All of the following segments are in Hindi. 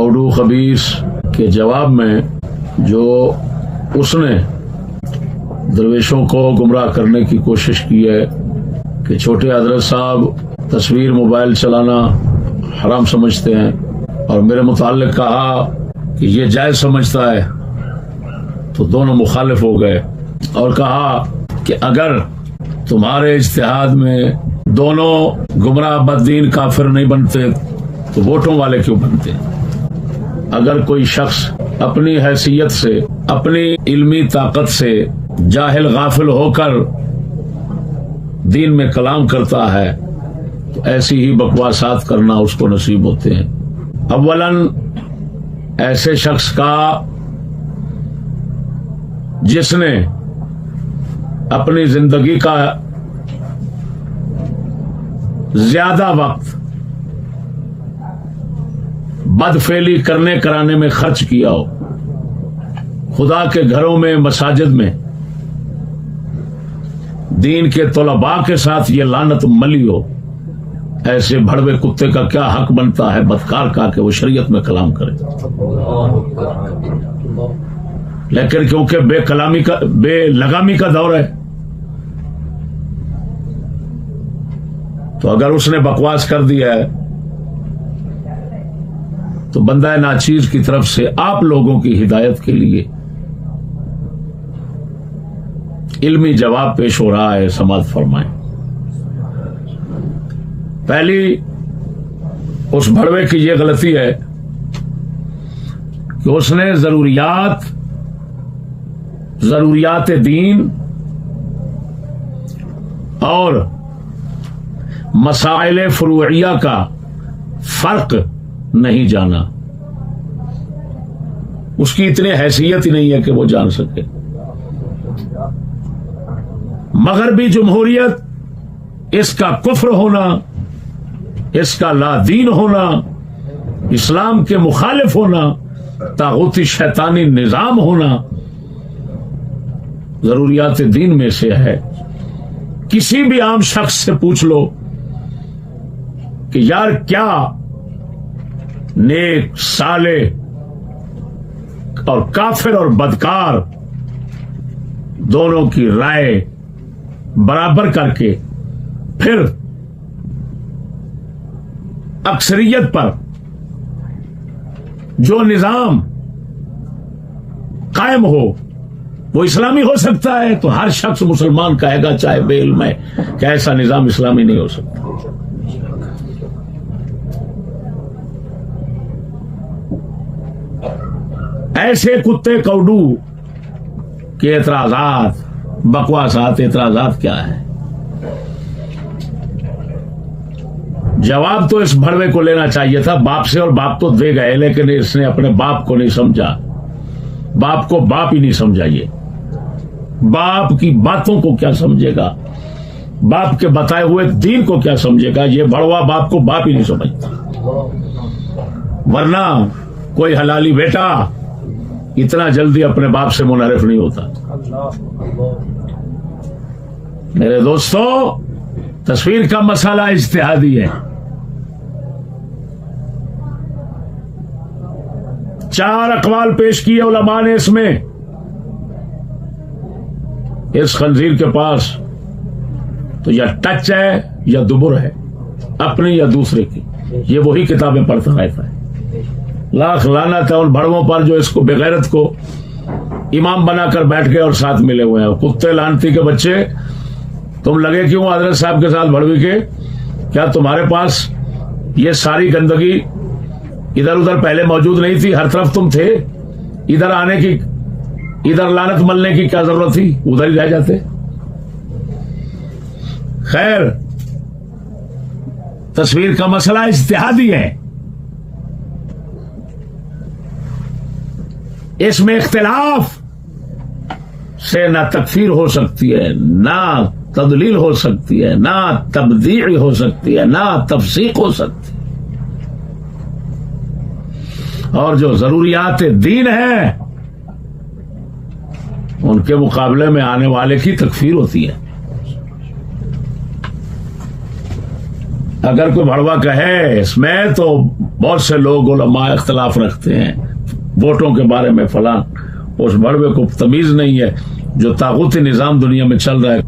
कौडू खबीस के जवाब में जो उसने दरवेशों को गुमराह करने की कोशिश की है कि छोटे हजरत साहब तस्वीर मोबाइल चलाना हराम समझते हैं और मेरे मुताल्लिक कहा कि ये जायज समझता है, तो दोनों मुखालिफ हो गए और कहा कि अगर तुम्हारे इज्तिहाद में दोनों गुमराह बददीन काफिर नहीं बनते तो वोटों वाले क्यों बनते? अगर कोई शख्स अपनी हैसियत से, अपनी इल्मी ताकत से जाहिल गाफिल होकर दीन में कलाम करता है तो ऐसी ही बकवासात करना उसको नसीब होते हैं। अव्वलन ऐसे शख्स का जिसने अपनी जिंदगी का ज्यादा वक्त बदफेली करने कराने में खर्च किया हो, खुदा के घरों में, मसाजिद में दीन के तलबा के साथ ये लानत मली हो, ऐसे भड़वे कुत्ते का क्या हक बनता है बदकार का कि वो शरीयत में कलाम करे। लेकिन क्योंकि बेलगामी का दौर है, तो अगर उसने बकवास कर दिया है तो बंदा नाचीज की तरफ से आप लोगों की हिदायत के लिए इल्मी जवाब पेश हो रहा है। समाअत फरमाएं। पहली उस भड़वे की यह गलती है कि उसने जरूरियात दीन और मसाइल फरूइया का फर्क नहीं जाना। उसकी इतनी हैसियत ही नहीं है कि वो जान सके। मगरबी जमहूरियत, इसका कुफ्र होना, इसका लादीन होना, इस्लाम के मुखालिफ होना, तागूती शैतानी निजाम होना जरूरियात दीन में से है। किसी भी आम शख्स से पूछ लो कि यार क्या नेक, साले और काफिर और बदकार दोनों की राय बराबर करके फिर अक्सरियत पर जो निजाम कायम हो वो इस्लामी हो सकता है, तो हर शख्स मुसलमान कहेगा चाहे बेइल्म है कि ऐसा निजाम इस्लामी नहीं हो सकता। ऐसे कुत्ते कौडू के एतराजात, बकवासात, एतराजात क्या है? जवाब तो इस भड़वे को लेना चाहिए था बाप से, और बाप तो दे गए, लेकिन इसने अपने बाप को नहीं समझा। बाप को बाप ही नहीं समझा। ये बाप की बातों को क्या समझेगा, बाप के बताए हुए दीन को क्या समझेगा? ये भड़वा बाप को बाप ही नहीं समझता। वरना कोई हलाली बेटा इतना जल्दी अपने बाप से मुनारिफ नहीं होता। मेरे दोस्तों, तस्वीर का मसाला इज्तिहादी है। 4 अक़वाल पेश किए उलमा ने इसमें। इस खंजीर के पास तो या टच है या दुबुर है, अपनी या दूसरे की। ये वही किताबें पढ़ता रहता है। लाख लानत है उन भड़वों पर जो इसको बेगैरत को इमाम बनाकर बैठ गए और साथ मिले हुए हैं। कुत्ते लानती के बच्चे, तुम लगे क्यों हजरत साहब के साथ भड़वी के? क्या तुम्हारे पास ये सारी गंदगी इधर उधर पहले मौजूद नहीं थी? हर तरफ तुम थे। इधर आने की, इधर लानत मलने की क्या जरूरत थी? उधर ही रह जाते। खैर, तस्वीर का मसला इज्तिहादी है। इसमें इख्तिलाफ से ना तकफीर हो सकती है, ना तदलील हो सकती है, ना तब्दील हो सकती है, ना तफसीक हो सकती है। और जो जरूरियात दीन है उनके मुकाबले में आने वाले की तकफीर होती है। अगर कोई भड़वा कहे इसमें तो बहुत से लोग उलमा इख्तलाफ रखते हैं वोटों के बारे में फलां, उस भड़वे को तमीज नहीं है जो तागूती निजाम दुनिया में चल रहा है,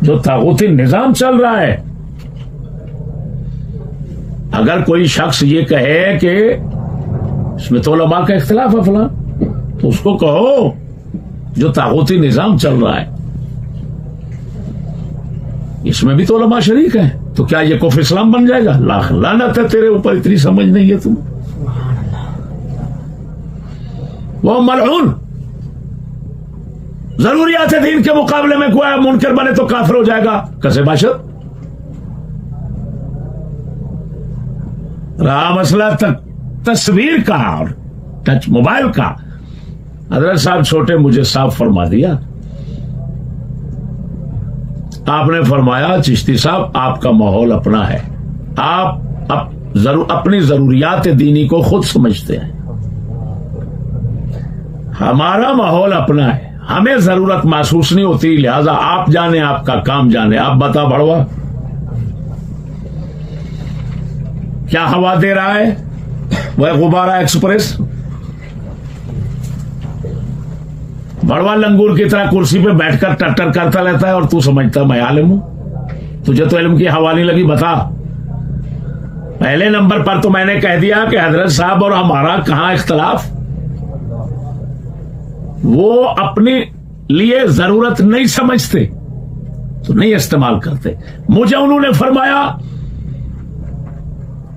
जो तागूती निजाम चल रहा है। अगर कोई शख्स ये कहे कि इसमें तो उलमा का इख्तलाफ है फलां, तो उसको कहो जो तागूती निजाम चल रहा है इसमें भी तो उलमा शरीक है, तो क्या ये कुफ्र इस्लाम बन जाएगा? लाख लानत है तेरे ऊपर, इतनी समझ नहीं है तुम। वो मलऊन जरूरियात दीन के मुकाबले में कोई मुनकर बने तो काफिर हो जाएगा। कैसे बाशत रहा मसला तस्वीर का और टच मोबाइल का। हजरत साहब छोटे मुझे साफ फरमा दिया, आपने फरमाया चिश्ती साहब आपका माहौल अपना है, आप अपनी जरूरियात दीनी को खुद समझते हैं, हमारा माहौल अपना है, हमें जरूरत महसूस नहीं होती, लिहाजा आप जाने आपका काम जाने। आप बता भड़वा क्या हवा दे रहा है वह गुब्बारा एक्सप्रेस? भड़वा लंगूर की तरह कुर्सी पे बैठकर टट्टर करता रहता है और तू समझता मैं आलिम हूं, तुझे तो इल्म की हवा नहीं लगी। बता, पहले नंबर पर तो मैंने कह दिया कि हजरत साहब और हमारा कहां इख्तलाफ, वो अपने लिए जरूरत नहीं समझते तो नहीं इस्तेमाल करते। मुझे उन्होंने फरमाया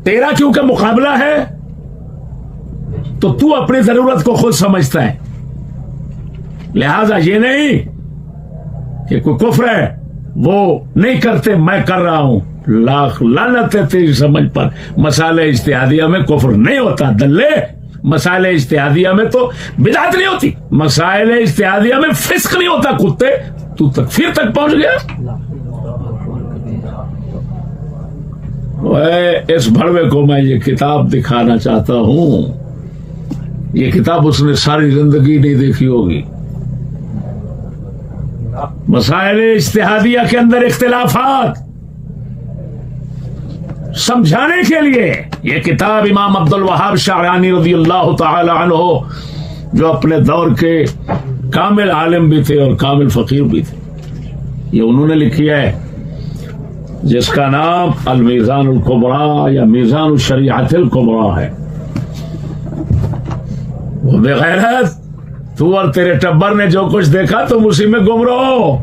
तेरा क्योंकि मुकाबला है तो तू अपनी जरूरत को खुद समझता है, लिहाजा ये नहीं कि कोई कुफ्र है वो नहीं करते मैं कर रहा हूं। लाख लानत है तेरी समझ पर। मसाले इज्तिहादिया में कुफ्र नहीं होता दल्ले, मसाले इज्तिहादिया में तो बिदात नहीं होती, मसाले इज्तिहादिया में फिस्क नहीं होता कुत्ते। तू तकफीर तक पहुंच गया। इस भड़वे को मैं ये किताब दिखाना चाहता हूं। ये किताब उसने सारी जिंदगी नहीं देखी होगी। मसाइल इज्तिहादिया के अंदर इख्तिलाफात समझाने के लिए ये किताब इमाम अब्दुल वहाब शारानी रज़ियल्लाहु ताला अन्हु जो अपने दौर के कामिल आलिम भी थे और कामिल फकीर भी थे, ये उन्होंने लिखी है, जिसका नाम अल मीज़ानुल कुबरा या मीज़ानुल शरीअतिल कुबरा है। वो बेगैरत तू और तेरे टब्बर ने जो कुछ देखा तुम उसी में गुम रहो,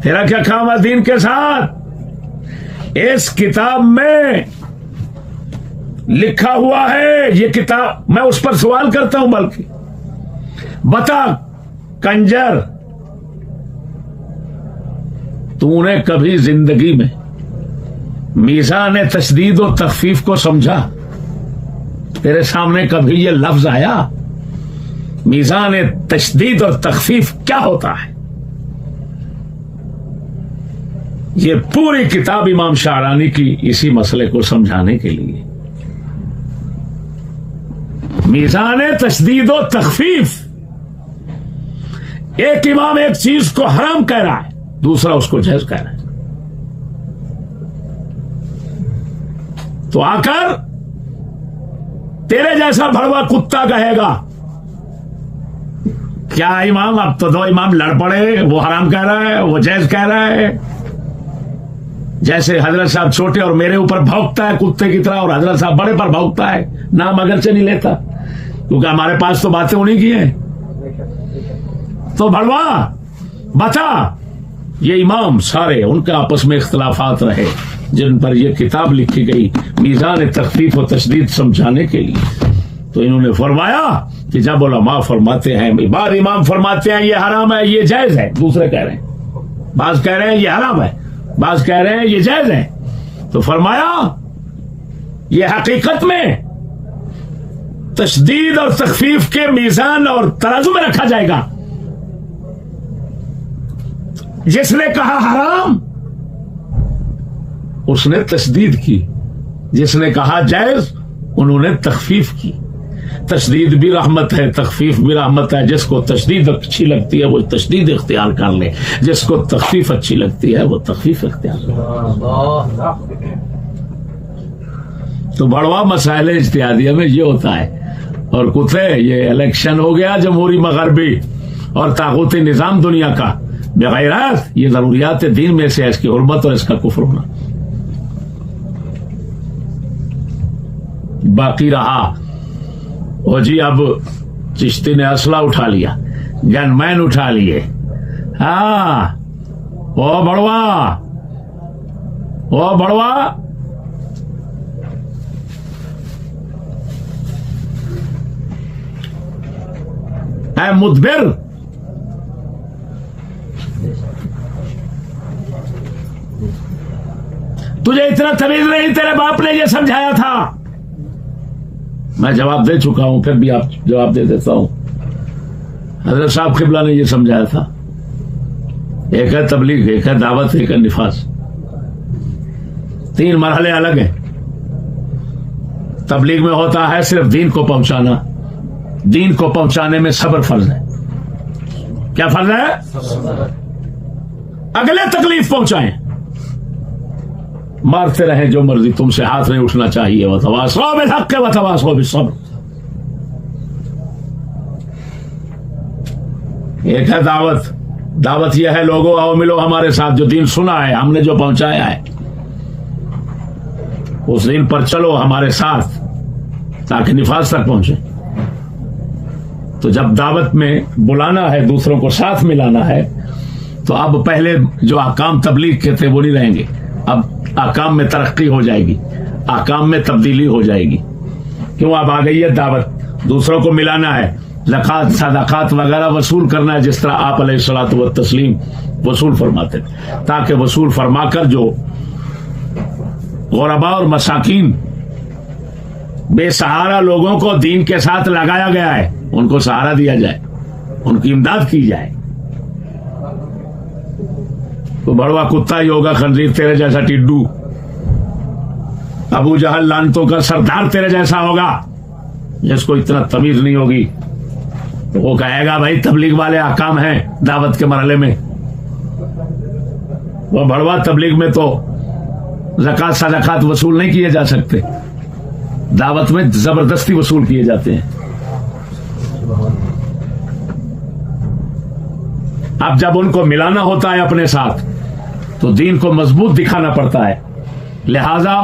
तेरा क्या काम है दीन के साथ? इस किताब में लिखा हुआ है, ये किताब मैं उस पर सवाल करता हूं, बल्कि बता कंजर, तूने कभी जिंदगी में मीज़ान तशदीद और तखफीफ को समझा? तेरे सामने कभी ये लफ्ज आया? मीज़ान तशदीद और तखफीफ क्या होता है? ये पूरी किताब इमाम शारानी की इसी मसले को समझाने के लिए। मीज़ान तशदीद और तखफीफ, एक इमाम एक चीज को हराम कह रहा है, दूसरा उसको जायज कह रहा है, तो आकर तेरे जैसा भड़वा कुत्ता कहेगा क्या इमाम, अब तो दो इमाम लड़ पड़े, वो हराम कह रहा है वो जायज कह रहा है। जैसे हजरत साहब छोटे और मेरे ऊपर भौंकता है कुत्ते की तरह, और हजरत साहब बड़े पर भौंकता है, नाम अगरचे नहीं लेता क्योंकि हमारे पास तो बातें उन्हीं की हैं। तो भड़वा बता, ये इमाम सारे उनके आपस में इख्तलाफात रहे जिन पर यह किताब लिखी गई मीज़ान तखफीफ और तशदीद समझाने के लिए। तो इन्होंने फरमाया कि जब उलमा फरमाते हैं, बाद इमाम फरमाते हैं ये हराम है ये जायज है, दूसरे कह रहे हैं, बाज कह रहे हैं ये हराम है, बाज कह रहे हैं ये जायज है, तो फरमाया ये हकीकत में तशदीद और तखफीफ के मीज़ान और तराजू में रखा जाएगा। जिसने कहा हराम उसने तशदीद की, जिसने कहा जायज उन्होंने तखफीफ की। तशदीद भी रहमत है, तखफीफ भी रहमत है। जिसको तशदीद अच्छी लगती है वो तशदीद इख्तियार कर ले, जिसको तखफीफ अच्छी लगती है वो तखफीफ इख्तियार कर ले। तो बड़वा मसाइल इज्तिहादिया में ये होता है। और कुछ है, ये इलेक्शन हो गया जमहूरी मगरबी और तागूती निजाम दुनिया का बेगैरत, ये जरूरियात दीन में से है इसकी हुर्मत और इसका कुफ्र होना। बाकी रहा वो जी, अब चिश्ती ने असला उठा लिया, गनमैन उठा लिए। हाँ ओ बड़वा है मुदबिर, तुझे इतना तमीज नहीं, तेरे बाप ने ये समझाया था। मैं जवाब दे चुका हूं, फिर भी आप जवाब दे देता हूं। हजरत साहब किबला ने ये समझाया था। एक है तबलीग, एक है दावत, एक है निफाज। 3 मरहले अलग हैं। तबलीग में होता है सिर्फ दीन को पहुंचाना। दीन को पहुंचाने में सब्र फर्ज है। क्या फर्ज है? अगले तकलीफ पहुंचाएं, मारते रहे जो मर्जी, तुमसे हाथ नहीं उठना चाहिए। वतवासौ बिल हक़ वतवासौ बिस सब्र। एक है दावत। दावत यह है लोगों आओ मिलो हमारे साथ, जो दीन सुना है हमने, जो पहुंचाया है उस दीन पर चलो हमारे साथ, ताकि निफाज तक पहुंचे। तो जब दावत में बुलाना है, दूसरों को साथ मिलाना है, तो अब पहले जो आकाम तबलीग के थे वो नहीं रहेंगे। अब आकाम में तरक्की हो जाएगी, आकाम में तब्दीली हो जाएगी। क्यों? अब आ गई है दावत, दूसरों को मिलाना है, ज़कात सदाकात वगैरह वसूल करना है, जिस तरह आप अलैहिस्सलातु व तस्लीम वसूल फरमाते, ताकि वसूल फरमाकर जो गुरबा और मसाकीन बेसहारा लोगों को दीन के साथ लगाया गया है, उनको सहारा दिया जाए, उनकी इमदाद की जाए। तो बड़वा कुत्ता ही होगा खंजीर तेरे जैसा टिड्डू, अबू जहल लानतों का सरदार तेरे जैसा होगा, जिसको इतना तमीज नहीं होगी। तो वो कहेगा भाई तबलीग वाले आकाम हैं दावत के मरहले में। वो बड़वा तबलीग में तो ज़कात सदाकात वसूल नहीं किए जा सकते, दावत में जबरदस्ती वसूल किए जाते हैं। अब जब उनको मिलाना होता है अपने साथ, तो दीन को मजबूत दिखाना पड़ता है। लिहाजा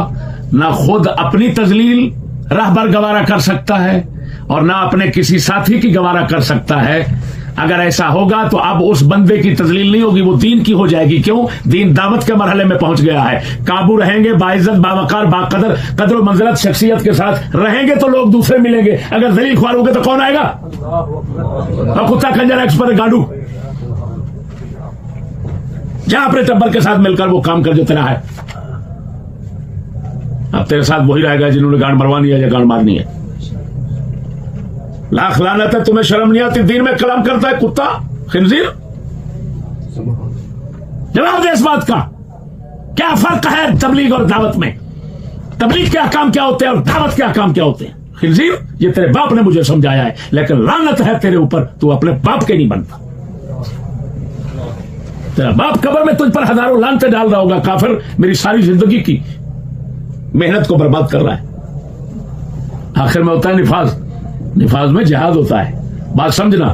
ना खुद अपनी तजलील राहबर गवारा कर सकता है और ना अपने किसी साथी की गवारा कर सकता है। अगर ऐसा होगा तो अब उस बंदे की तजलील नहीं होगी, वो दीन की हो जाएगी। क्यों? दीन दावत के मरहले में पहुंच गया है। काबू रहेंगे, बाइज्जत बावकार बाकदर कदर मंजिलत शख्सियत के साथ रहेंगे तो लोग दूसरे मिलेंगे। अगर दलील ख्वार होंगे तो कौन आएगा? और कुत्ता खंजर एक्सपर्ट गाड़ू, जा अपने टब्बर के साथ मिलकर वो काम कर जो तेरा है। अब तेरे साथ वही रहेगा जिन्होंने गांड मरवानी है या गांड मारनी है। लाख लानत है, तुम्हें शर्म नहीं आती? दीन में कलाम करता है कुत्ता खिंजीर। जवाब दे इस बात का, क्या फर्क है तबलीग और दावत में? तबलीग के अहकाम क्या होते हैं और दावत के अहकाम क्या होते हैं? खिंजीर, ये तेरे बाप ने मुझे समझाया है, लेकिन लानत है तेरे ऊपर, तू अपने बाप के नहीं बनता। तेरा बाप कब्र में तुझ पर हजारों लानतें डाल रहा होगा। काफिर मेरी सारी जिंदगी की मेहनत को बर्बाद कर रहा है। आखिर में होता है निफाज, निफाज में जिहाद होता है। बात समझना,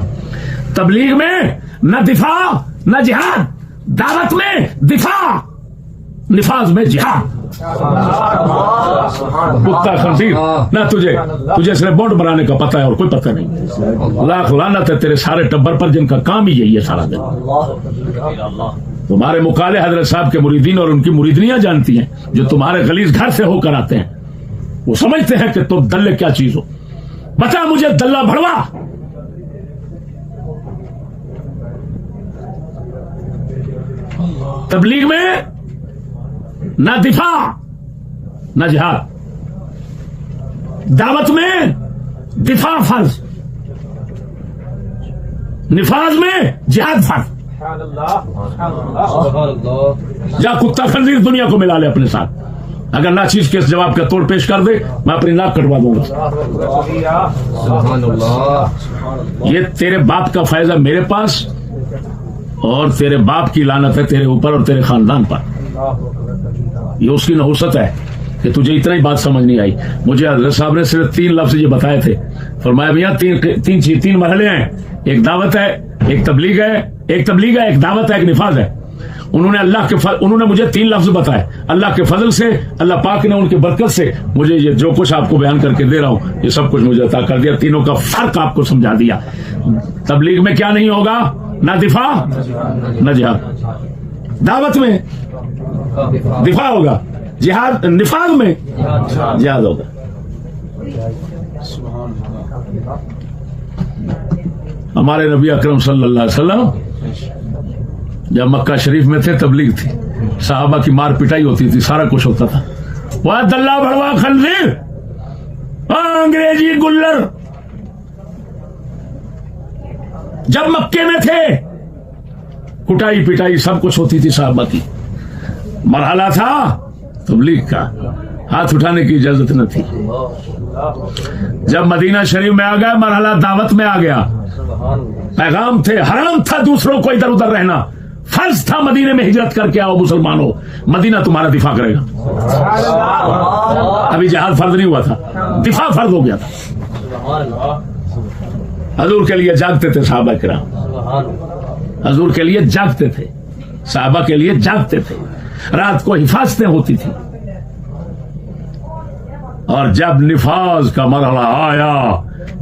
तबलीग में न दिफा न जिहाद, दावत में दिफा, निफाज में जिहाद। कुत्ता खंजीर, ना तुझे सिर्फ बोर्ड बनाने का पता है और कोई पता नहीं। लाख लानत है तेरे सारे टब्बर पर जिनका काम ही यही है सारा दिन। तुम्हारे मुकाले हजरत साहब के मुरीदीन और उनकी मुरीदनियां जानती हैं, जो तुम्हारे गलीज घर से होकर आते हैं। वो समझते हैं कि तुम दल्ले क्या चीज हो। बता मुझे दल्ला भड़वा। तबलीग में ना दिफा ना जिहाद, दावत में दिफा फर्ज, निफाज में जिहाद फर्ज। जा कुत्ता खंजीर दुनिया को मिला ले अपने साथ। अगर नाचीज के इस जवाब का तोड़ पेश कर दे, मैं अपनी नाक कटवा दूंगा। ये तेरे बाप का फैज़ मेरे पास और तेरे बाप की लानत है तेरे ऊपर और तेरे खानदान पर। ये उसकी नहुसत है कि तुझे इतना ही बात समझ नहीं आई। मुझे हज़रत साहब ने सिर्फ 3 लफ्ज ये बताए थे। फरमाया भैया तीन मरहले हैं, एक दावत है, एक तबलीग है, एक दावत है, एक निफाज है। उन्होंने मुझे 3 लफ्ज बताए। अल्लाह के फजल से, अल्लाह पाक ने उनकी बरकत से मुझे ये जो कुछ आपको बयान करके दे रहा हूं ये सब कुछ मुझे अता कर दिया। तीनों का फर्क आपको समझा दिया। तबलीग में क्या नहीं होगा, ना दिफा ना जिहाद। दावत में दिफा होगा, जिहाद निफाज में जिहाद होगा। हमारे नबी अकरम सल्लल्लाहु अलैहि वसल्लम जब मक्का शरीफ में थे, तबलीग थी, साहबा की मार पिटाई होती थी, सारा कुछ होता था। वह दल्ला भड़वा खंजीर, अंग्रेजी गुल्लर, जब मक्के में थे कुटाई पिटाई सब कुछ होती थी साहबा की। मरहला था तबलीग का, हाथ उठाने की इजाजत न थी। जब मदीना शरीफ में आ गया, मरहला दावत में आ गया। पैगाम थे, हराम था दूसरों को इधर उधर रहना, फर्ज था मदीने में हिजरत करके आओ मुसलमानों, मदीना तुम्हारा दिफा करेगा। अभी जिहाद फर्ज नहीं हुआ था, दिफा फर्ज हो गया था। हजूर के लिए जागते थे साहबा किराम, हजूर के लिए जागते थे, साहबा के लिए जागते थे। रात को हिफाजतें होती थी। और जब निफाज का मरहला आया,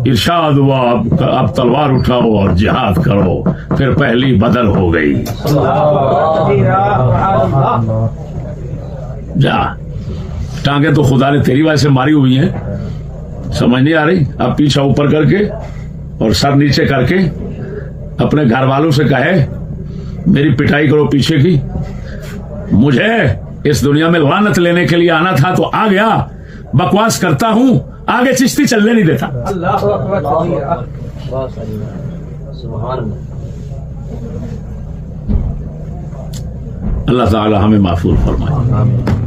इरशाद हुआ अब तलवार उठाओ और जिहाद करो। फिर पहली बदर हो गई। जा, टांगे तो खुदा ने तेरी वजह से मारी हुई हैं, समझ नहीं आ रही। अब पीछा ऊपर करके और सर नीचे करके अपने घर वालों से कहे मेरी पिटाई करो पीछे की। मुझे इस दुनिया में लानत लेने के लिए आना था तो आ गया, बकवास करता हूं, आगे चिश्ती चलने नहीं देता। अल्लाह ताला हमें माफूल फरमाए।